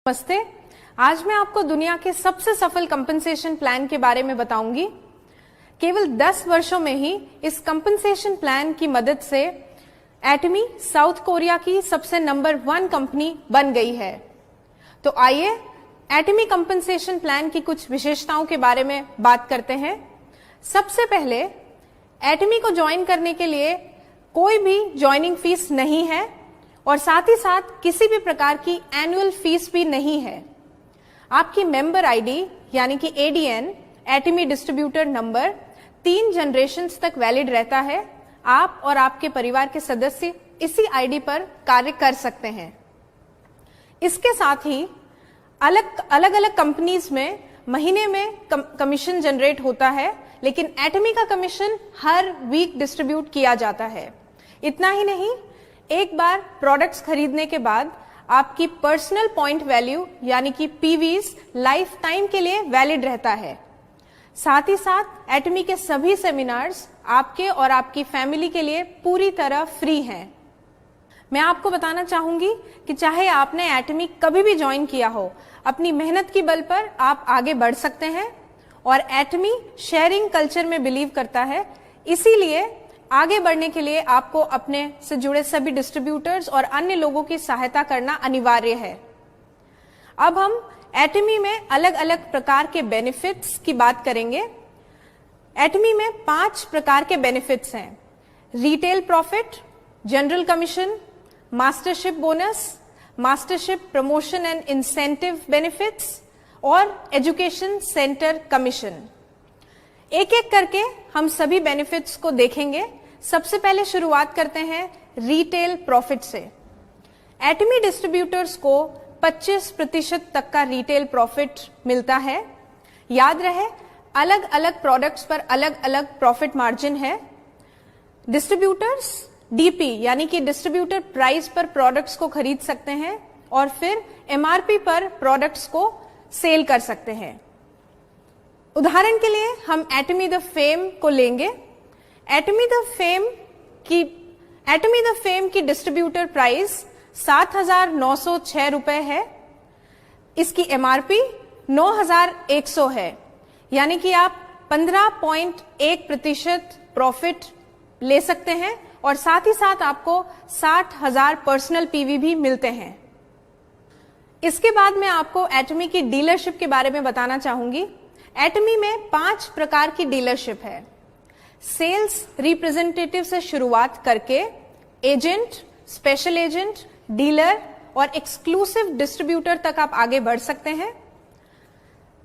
नमस्ते। आज मैं आपको दुनिया के सबसे सफल कंपनसेशन प्लान के बारे में बताऊंगी। केवल 10 वर्षों में ही इस कंपनसेशन प्लान की मदद से एटमी साउथ कोरिया की सबसे नंबर 1 कंपनी बन गई है। तो आइए एटमी कंपनसेशन प्लान की कुछ विशेषताओं के बारे में बात करते हैं। सबसे पहले एटमी को ज्वाइन करने के लिए कोई भी ज्वाइनिंग फीस नहीं है और साथ ही साथ किसी भी प्रकार की एनुअल फीस भी नहीं है। आपकी मेंबर आईडी यानी कि एडीएन एटमी डिस्ट्रीब्यूटर नंबर 3 जनरेशन्स तक वैलिड रहता है। आप और आपके परिवार के सदस्य इसी आईडी पर कार्य कर सकते हैं। इसके साथ ही अलग अलग कंपनीज में महीने में कमीशन जनरेट होता है, लेकिन एटमी का कमीशन हर वीक डिस्ट्रीब्यूट किया जाता है। इतना ही नहीं, एक बार प्रोडक्ट्स खरीदने के बाद आपकी पर्सनल पॉइंट वैल्यू यानी कि पीवीज लाइफ टाइम के लिए वैलिड रहता है। साथ ही साथ एटमी के सभी सेमिनार्स आपके और आपकी फैमिली के लिए पूरी तरह फ्री हैं। मैं आपको बताना चाहूंगी कि चाहे आपने एटमी कभी भी ज्वाइन किया हो, अपनी मेहनत की बल पर आप आगे बढ़ सकते हैं। और एटमी शेयरिंग कल्चर में बिलीव करता है, इसीलिए आगे बढ़ने के लिए आपको अपने से जुड़े सभी डिस्ट्रीब्यूटर्स और अन्य लोगों की सहायता करना अनिवार्य है। अब हम एटमी में अलग अलग प्रकार के बेनिफिट्स की बात करेंगे। एटमी में 5 प्रकार के बेनिफिट्स हैं: retail profit, general commission, mastership bonus, mastership promotion and incentive benefits और एजुकेशन सेंटर कमीशन। एक एक करके हम सभी बेनिफिट्स को देखेंगे। सबसे पहले शुरुआत करते हैं रिटेल प्रॉफिट से। एटमी डिस्ट्रीब्यूटर्स को 25% तक का रिटेल प्रॉफिट मिलता है। याद रहे, अलग अलग प्रोडक्ट्स पर अलग अलग प्रॉफिट मार्जिन है। डिस्ट्रीब्यूटर्स डीपी यानी कि डिस्ट्रीब्यूटर प्राइस पर प्रोडक्ट्स को खरीद सकते हैं और फिर एमआरपी पर प्रोडक्ट्स को सेल कर सकते हैं। उदाहरण के लिए हम एटमी द फेम को लेंगे। एटमी द फेम की डिस्ट्रीब्यूटर प्राइस 7,906 रुपए है। इसकी एमआरपी 9,100 है, यानी कि आप 15.1% प्रॉफिट ले सकते हैं और साथ ही साथ आपको 60,000 पर्सनल पीवी भी मिलते हैं। इसके बाद मैं आपको एटमी की डीलरशिप के बारे में बताना चाहूंगी। एटमी में 5 प्रकार की डीलरशिप है। सेल्स रिप्रेजेंटेटिव से शुरुआत करके एजेंट, स्पेशल एजेंट, डीलर और एक्सक्लूसिव डिस्ट्रीब्यूटर तक आप आगे बढ़ सकते हैं।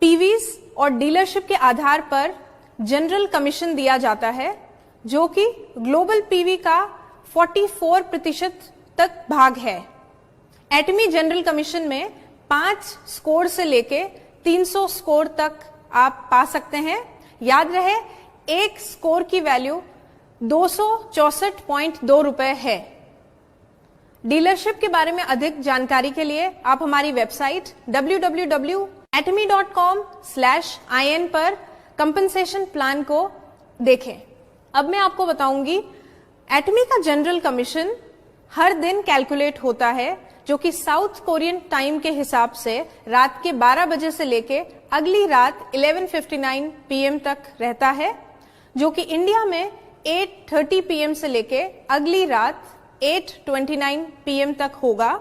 पीवीज और डीलरशिप के आधार पर जनरल कमीशन दिया जाता है, जो कि ग्लोबल पीवी का 44% तक भाग है। एटमी जनरल कमीशन में 5 स्कोर से लेके 300 स्कोर तक आप पा सकते हैं। याद रहे, एक स्कोर की वैल्यू 264.2 रुपए है। डीलरशिप के बारे में अधिक जानकारी के लिए आप हमारी वेबसाइट www.atomy.com/in पर कंपनसेशन प्लान को देखें। अब मैं आपको बताऊंगी एटमी का जनरल कमीशन हर दिन कैलकुलेट होता है, जो कि साउथ कोरियन टाइम के हिसाब से रात के 12 बजे से लेके अगली रात 11:59 PM तक रहता है, जो कि इंडिया में 8:30 PM से लेके अगली रात 8:29 PM तक होगा।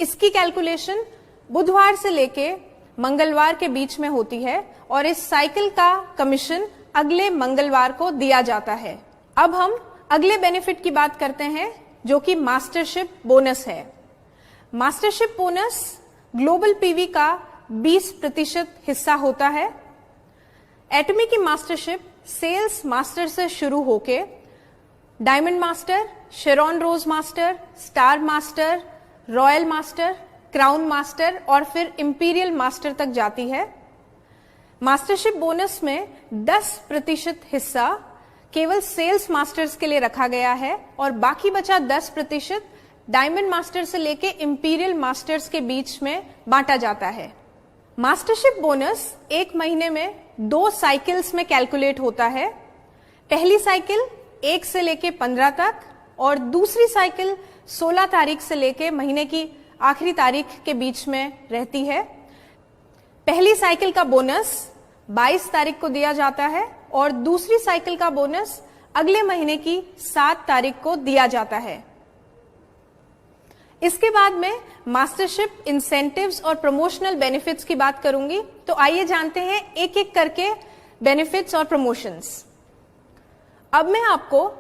इसकी कैलकुलेशन बुधवार से लेके मंगलवार के बीच में होती है और इस साइकिल का कमीशन अगले मंगलवार को दिया जाता है। अब हम अगले बेनिफिट की बात करते हैं, जो कि मास्टरशिप बोनस है। मास्टरशिप बोनस ग्लोबल पीवी का 20% हिस्सा होता है। एटमी की मास्टरशिप सेल्स मास्टर से शुरू होके diamond master, Sharon rose master, star master, royal master, crown master और फिर इंपीरियल मास्टर तक जाती है। मास्टरशिप बोनस में 10% हिस्सा केवल सेल्स मास्टर्स के लिए रखा गया है और बाकी बचा 10% डायमंड मास्टर से लेके इंपीरियल मास्टर्स के बीच में बांटा जाता है। मास्टरशिप बोनस एक महीने में 2 साइकिल्स में कैलकुलेट होता है। पहली साइकिल 1 से लेके 15 तक और दूसरी साइकिल 16 तारीख से लेके महीने की आखिरी तारीख के बीच में रहती है। पहली साइकिल का बोनस 22 तारीख को दिया जाता है और दूसरी साइकिल का बोनस अगले महीने की 7 तारीख को दिया जाता है। इसके बाद मैं मास्टरशिप, इंसेंटिव्स और प्रमोशनल बेनिफिट्स की बात करूंगी। तो आइए जानते हैं एक एक करके बेनिफिट्स और प्रमोशंस। अब मैं आपको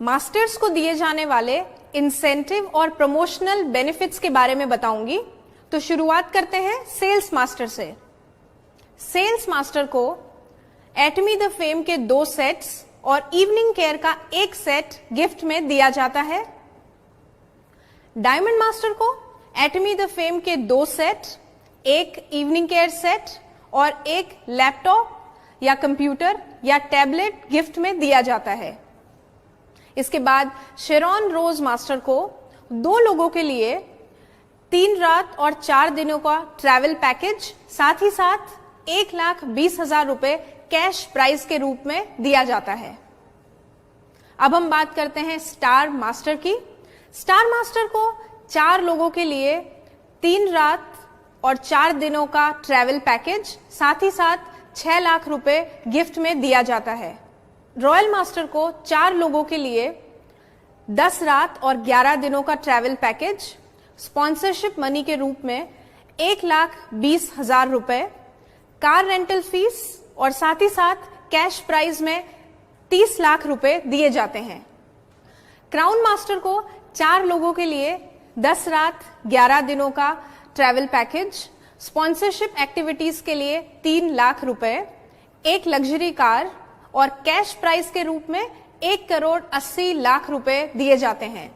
मास्टर्स को दिए जाने वाले इंसेंटिव और प्रमोशनल बेनिफिट्स के बारे में बताऊंगी। तो शुरुआत करते हैं सेल्स मास्टर से। सेल्स मास्टर को एटमी द फेम के 2 सेट्स और इवनिंग केयर का 1 सेट गिफ्ट में दिया जाता है। डायमंड मास्टर को एटमी द फेम के 2 सेट, 1 इवनिंग केयर सेट और 1 लैपटॉप या कंप्यूटर या टैबलेट गिफ्ट में दिया जाता है। इसके बाद शेरॉन रोज मास्टर को 2 लोगों के लिए 3 रात और 4 दिनों का ट्रैवल पैकेज, साथ ही साथ 1,20,000 रुपए कैश प्राइज के रूप में दिया जाता है। अब हम बात करते हैं स्टार मास्टर की। स्टार मास्टर को 4 लोगों के लिए 3 रात और 4 दिनों का ट्रैवल पैकेज, साथ ही साथ 6 लाख रुपए गिफ्ट में दिया जाता है। रॉयल मास्टर को 4 लोगों के लिए 10 रात और 11 दिनों का ट्रैवल पैकेज, स्पॉन्सरशिप मनी के रूप में 1,20,000 रुपए, कार रेंटल फीस और साथ ही साथ कैश प्राइज में 30 लाख रुपए दिए जाते हैं। क्राउन मास्टर को 4 लोगों के लिए 10 रात 11 दिनों का ट्रैवल पैकेज, स्पॉन्सरशिप एक्टिविटीज के लिए 3 लाख रुपए, 1 लग्जरी कार और कैश प्राइज के रूप में 1,80,00,000 रुपए दिए जाते हैं।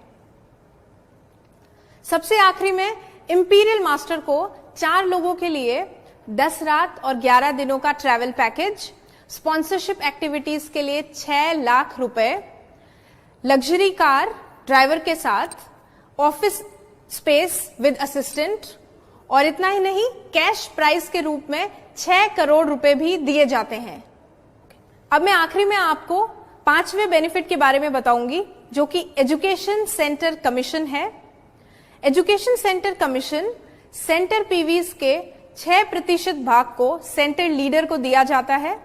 सबसे आखिरी में इंपीरियल मास्टर को 4 लोगों के लिए 10 रात और 11 दिनों का ट्रैवल पैकेज, स्पॉन्सरशिप एक्टिविटीज के लिए 6 लाख रुपए, लग्जरी कार ड्राइवर के साथ, ऑफिस स्पेस विद असिस्टेंट और इतना ही नहीं, कैश प्राइज के रूप में 6 करोड़ रुपए भी दिए जाते हैं। अब मैं आखिरी में आपको 5वें बेनिफिट के बारे में बताऊंगी, जो कि एजुकेशन सेंटर कमीशन है। एजुकेशन सेंटर कमीशन सेंटर पीवीज के 6% भाग को सेंटर लीडर को दिया जाता है।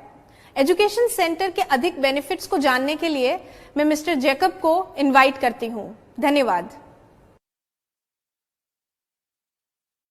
एजुकेशन सेंटर के अधिक बेनिफिट्स को जानने के लिए मैं मिस्टर जैकब को इनवाइट करती हूं। धन्यवाद।